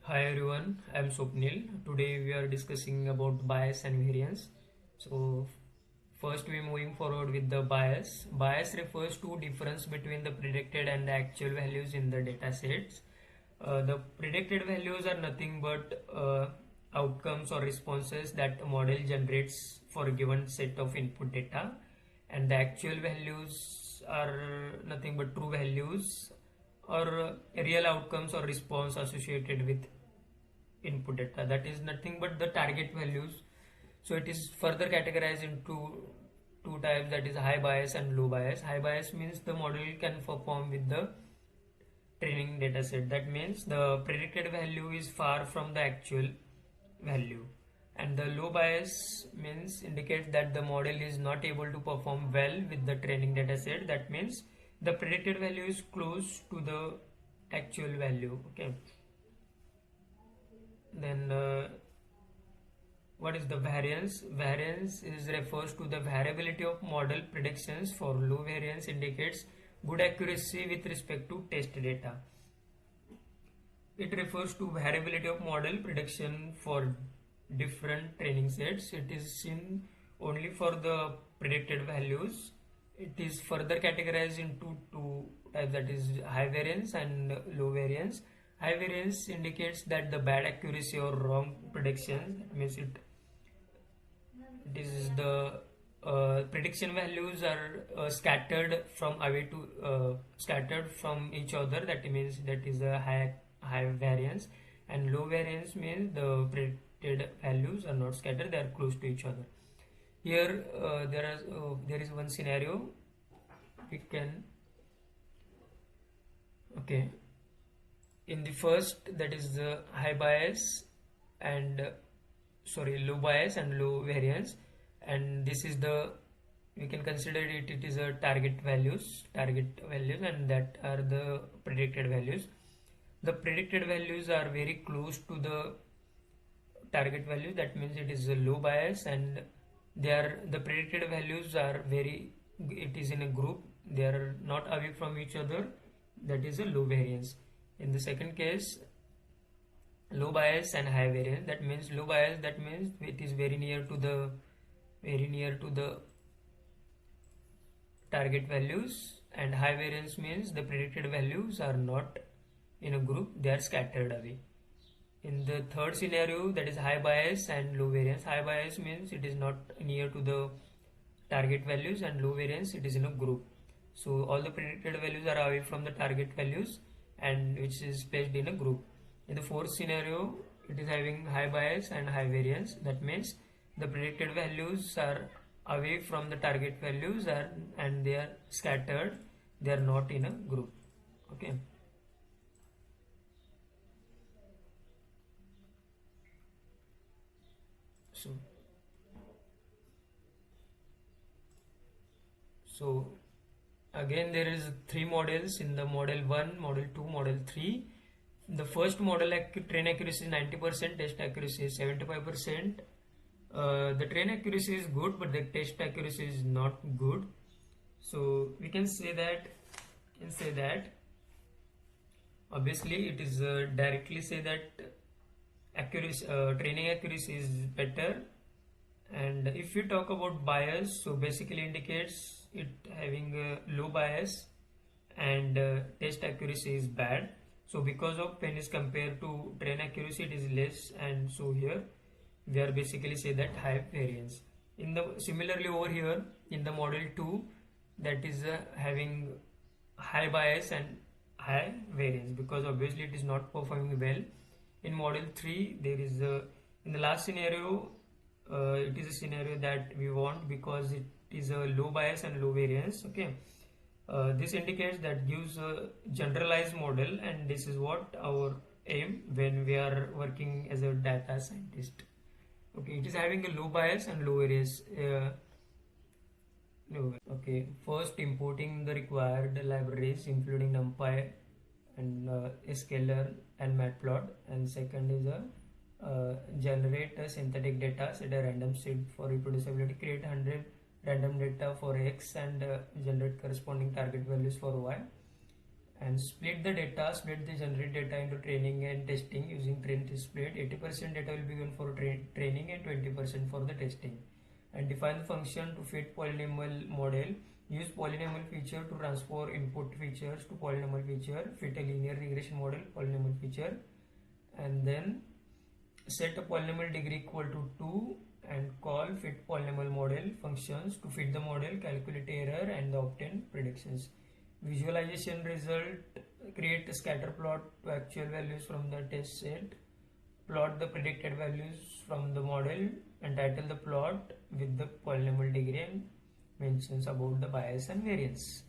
Hi everyone, I am Swapnil. Today we are discussing about bias and variance. So first we are moving forward with the bias. Bias refers to difference between the predicted and the actual values in the data sets. The predicted values are nothing but outcomes or responses that a model generates for a given set of input data, and the actual values are nothing but true values or real outcomes or response associated with input data, that is nothing but the target values. So it is further categorized into two types, that is high bias and low bias. High bias means the model can perform with the training data set, that means the predicted value is far from the actual value. And the low bias means indicates that the model is not able to perform well with the training data set, that means the predicted value is close to the actual value. Okay, then what is the variance? Variance is refers to the variability of model predictions. For low variance indicates good accuracy with respect to test data. It refers to variability of model prediction for different training sets. It is seen only for the predicted values. It is further categorized into two types, that is high variance and low variance. High variance indicates that the bad accuracy or wrong prediction, that means this is the prediction values are scattered from away to scattered from each other, that means that is a high variance. And low variance means the predicted values are not scattered, they are close to each other. Here there is one scenario we can, okay, in the first, that is the high bias and low bias and low variance, and this is the, we can consider it is a target values, and that are the predicted values. The predicted values are very close to the target value, that means it is a low bias, and the predicted values are very, it is in a group, they are not away from each other, that is a low variance. In the second case, low bias and high variance, that means low bias, that means it is very near to the target values, and high variance means the predicted values are not in a group, they are scattered away. In the third scenario, that is high bias and low variance. High bias means it is not near to the target values, and low variance it is in a group. So all the predicted values are away from the target values, and which is placed in a group. In the fourth scenario, it is having high bias and high variance, that means the predicted values are away from the target values and they are scattered, they are not in a group. Okay, so again there is three models in the model 1, model 2, model 3. The first model train accuracy is 90%, test accuracy is 75%. The train accuracy is good, but the test accuracy is not good. So we can say that obviously it is directly say that accuracy, training accuracy is better. And if you talk about bias, so basically indicates it having a low bias, and test accuracy is bad. So because of when is compared to train accuracy, it is less, and so here we are basically say that high variance. In the similarly over here in the model 2, that is having high bias and high variance, because obviously it is not performing well. In model 3, there is in the last scenario, it is a scenario that we want because it is a low bias and low variance. Okay, this indicates that gives a generalized model, and this is what our aim when we are working as a data scientist. Okay, it is having a low bias and low variance. Okay, first importing the required libraries including NumPy and Scalar and Matplot, and second is a generate a synthetic data, set a random seed for reproducibility, create 100 random data for X, and generate corresponding target values for Y. and split the generate data into training and testing using train to split. 80% data will be given for training and 20% for the testing. And define the function to fit polynomial model. Use polynomial feature to transfer input features to polynomial feature. Fit a linear regression model polynomial feature, and then set a polynomial degree equal to 2 and call fit polynomial model functions to fit the model, calculate error and the obtain predictions. Visualization result: create a scatter plot to actual values from the test set, plot the predicted values from the model, and title the plot with the polynomial degree and mentions about the bias and variance.